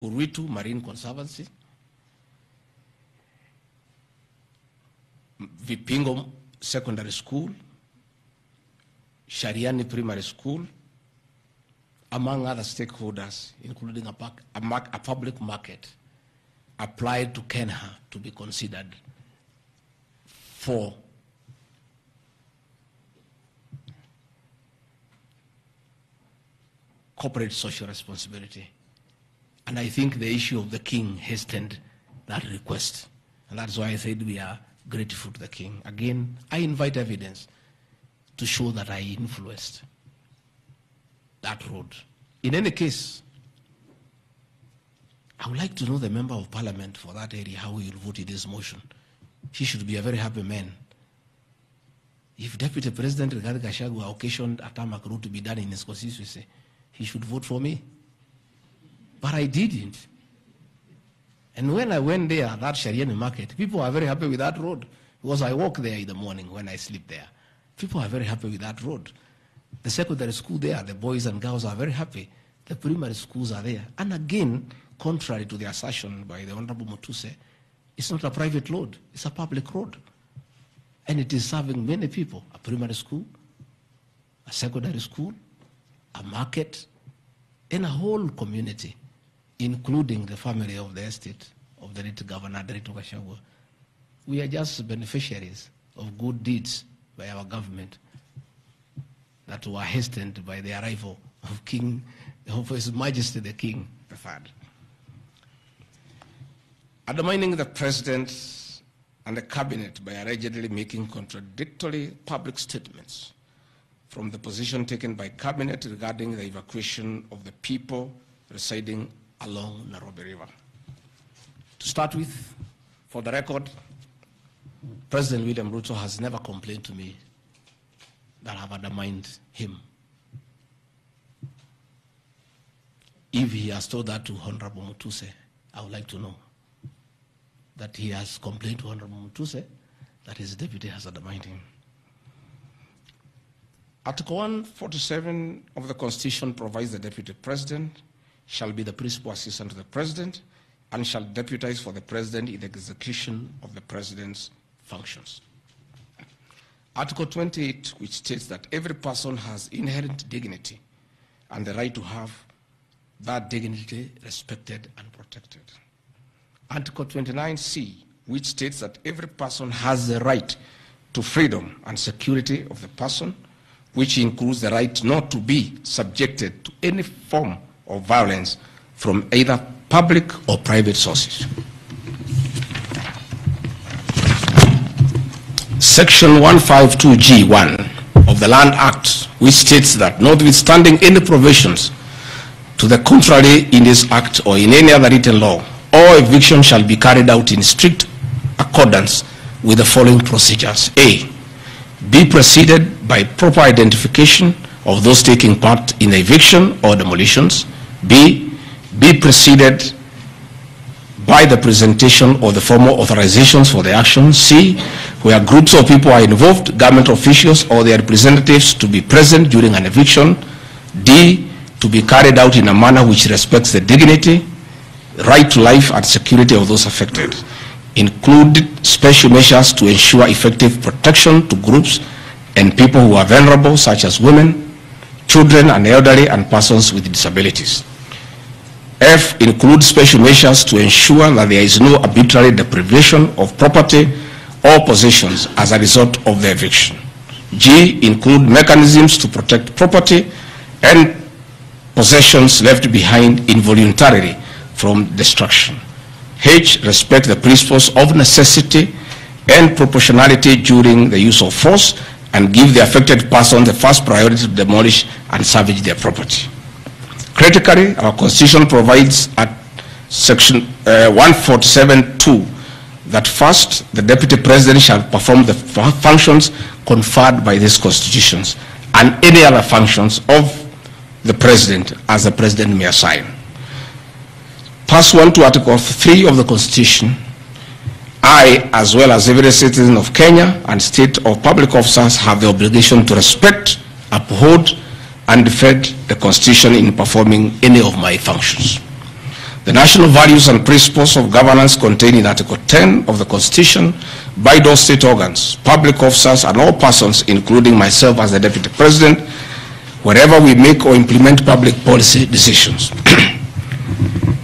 Ruto Marine Conservancy, Vipingo Secondary School, Shariani Primary School, among other stakeholders, including a public market, applied to Kenya to be considered for corporate social responsibility. And I think the issue of the king hastened that request. And that's why I said we are grateful to the king. Again, I invite evidence to show that I influenced that road. In any case, I would like to know the member of parliament for that area, how he will vote in this motion. He should be a very happy man. If Deputy President DP Gachagua occasioned a tarmac road to be done in his constituency, he should vote for me. But I didn't. And when I went there, that Shariani market, people are very happy with that road. Because I walk there in the morning when I sleep there. People are very happy with that road. The secondary school there, the boys and girls are very happy. The primary schools are there. And again, contrary to the assertion by the Honorable Mutuse, it's not a private road, it's a public road. And it is serving many people, a primary school, a secondary school, a market, and a whole community, including the family of the estate of the late Governor DP Gachagua. We are just beneficiaries of good deeds by our government that were hastened by the arrival of His Majesty the King III. Undermining the President and the Cabinet by allegedly making contradictory public statements from the position taken by Cabinet regarding the evacuation of the people residing along Nairobi River. To start with, for the record, President William Ruto has never complained to me that I have undermined him. If he has told that to Honorable Mutuse, I would like to know that he has complained to Honorable Mutuse that his deputy has undermined him. Article 147 of the Constitution provides the Deputy President shall be the principal assistant to the President and shall deputize for the President in the execution of the President's functions. Article 28, which states that every person has inherent dignity and the right to have that dignity respected and protected. Article 29C, which states that every person has the right to freedom and security of the person, which includes the right not to be subjected to any form of violence from either public or private sources. Section 152G1 of the Land Act, which states that notwithstanding any provisions to the contrary in this act or in any other written law, all eviction shall be carried out in strict accordance with the following procedures. A, be preceded by proper identification of those taking part in the eviction or demolitions. B, be preceded by the presentation of the formal authorizations for the action. C, where groups of people are involved, government officials or their representatives to be present during an eviction. D, to be carried out in a manner which respects the dignity, right to life and security of those affected. Include special measures to ensure effective protection to groups and people who are vulnerable, such as women, children and elderly and persons with disabilities. F, include special measures to ensure that there is no arbitrary deprivation of property or possessions as a result of the eviction. G, include mechanisms to protect property and possessions left behind involuntarily from destruction. H, respect the principles of necessity and proportionality during the use of force and give the affected person the first priority to demolish and salvage their property. Critically, our Constitution provides at Section 147(2) that first, the Deputy President shall perform the functions conferred by these constitutions and any other functions of the President as the President may assign. Pursuant to Article 3 of the Constitution, I, as well as every citizen of Kenya and state or public officers, have the obligation to respect, uphold, and defend the Constitution in performing any of my functions. The national values and principles of governance contained in Article 10 of the Constitution bind all state organs, public officers, and all persons, including myself as the Deputy President, wherever we make or implement public policy decisions.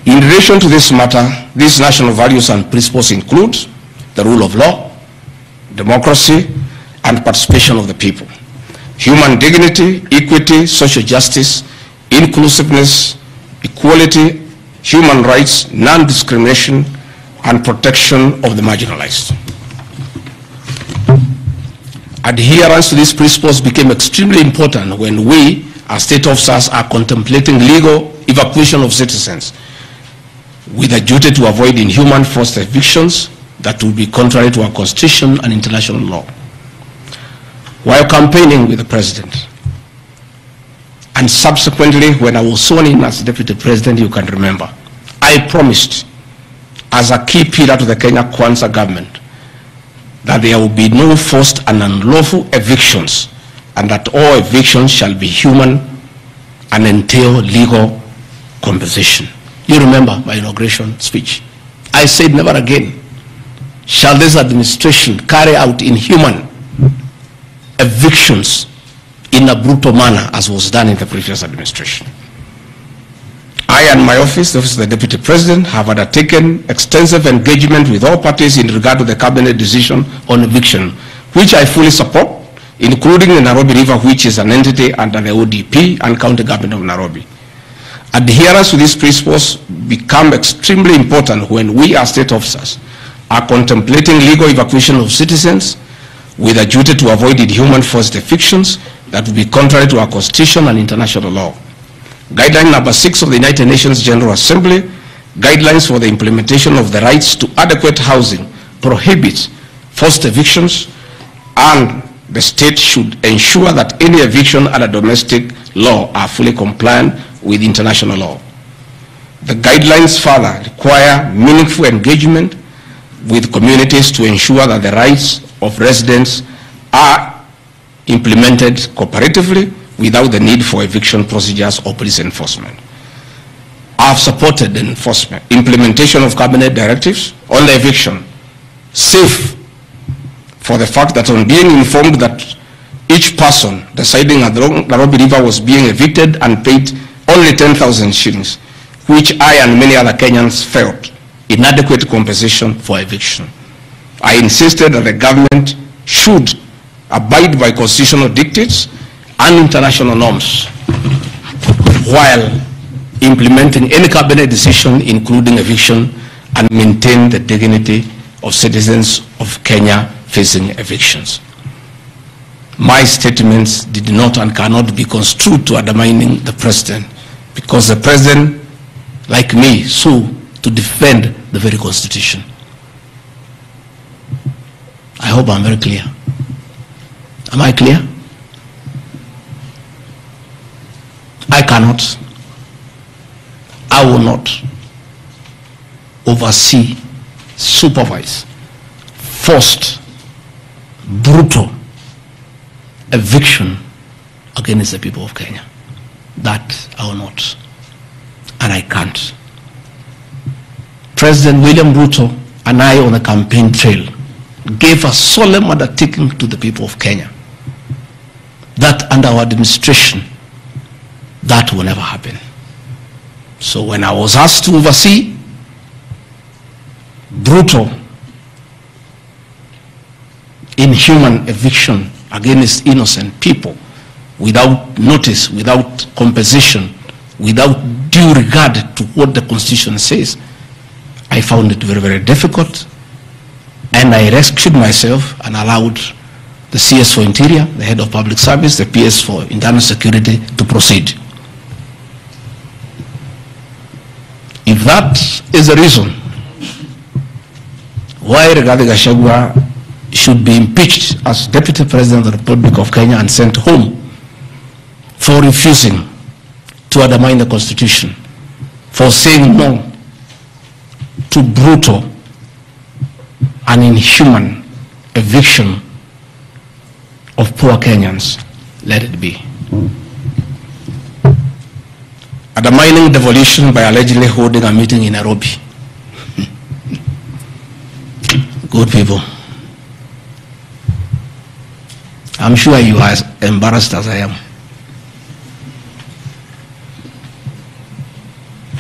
In relation to this matter, these national values and principles include the rule of law, democracy, and participation of the people, human dignity, equity, social justice, inclusiveness, equality, human rights, non-discrimination, and protection of the marginalized. Adherence to these principles became extremely important when we, as state officers, are contemplating legal evacuation of citizens with a duty to avoid inhuman forced evictions that would be contrary to our Constitution and international law. While campaigning with the President, and subsequently when I was sworn in as Deputy President, you can remember, I promised as a key pillar to the Kenya Kwanza government that there will be no forced and unlawful evictions, and that all evictions shall be human and entail legal compensation. You remember my inauguration speech. I said never again shall this administration carry out inhuman evictions in a brutal manner as was done in the previous administration. I and my office, the Office of the Deputy President, have undertaken extensive engagement with all parties in regard to the cabinet decision on eviction, which I fully support, including the Nairobi River, which is an entity under the ODP and County Government of Nairobi. Adherence to these principles become extremely important when we as state officers are contemplating legal evacuation of citizens with a duty to avoid inhuman forced evictions that would be contrary to our Constitution and international law. Guideline number 6 of the United Nations General Assembly, guidelines for the implementation of the rights to adequate housing, prohibits forced evictions, and the state should ensure that any eviction under domestic law are fully compliant with international law. The guidelines further require meaningful engagement with communities to ensure that the rights of residents are implemented cooperatively without the need for eviction procedures or police enforcement. I have supported the implementation of cabinet directives on the eviction, safe for the fact that on being informed that each person residing at the Nairobi River was being evicted and paid only 10,000 shillings, which I and many other Kenyans felt inadequate compensation for eviction. I insisted that the government should abide by constitutional dictates and international norms while implementing any cabinet decision, including eviction, and maintain the dignity of citizens of Kenya facing evictions. My statements did not and cannot be construed to undermining the president, because the president, like me, sought to defend the very Constitution. I hope I'm very clear. Am I clear? I cannot, I will not oversee, supervise forced, brutal eviction against the people of Kenya. That I will not, and I can't. President William Ruto and I on the campaign trail gave a solemn undertaking to the people of Kenya that under our administration, that will never happen. So when I was asked to oversee brutal, inhuman eviction against innocent people without notice, without compensation, without due regard to what the Constitution says, I found it very, very difficult, and I rescued myself and allowed the CS for Interior, the Head of Public Service, the PS for Internal Security to proceed. If that is the reason why DP Gachagua should be impeached as Deputy President of the Republic of Kenya and sent home for refusing to undermine the Constitution, for saying no to brutal and inhuman eviction of poor Kenyans, let it be. undermining devolution by allegedly holding a meeting in Nairobi. Good people. I'm sure you are as embarrassed as I am.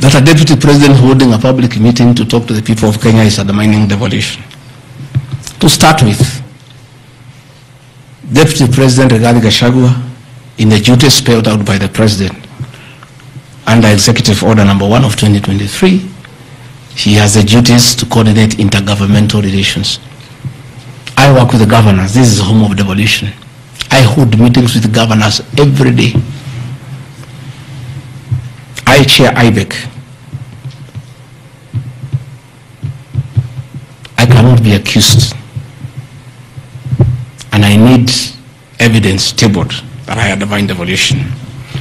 That a deputy president holding a public meeting to talk to the people of Kenya is undermining devolution. To start with, Deputy President DP Gachagua, in the duties spelled out by the President under Executive Order number 1 of 2023, he has the duties to coordinate intergovernmental relations. I work with the governors. This is the home of devolution. I hold meetings with the governors every day. I chair IBEC. I cannot be accused. And I need evidence tabled that I undermine devolution.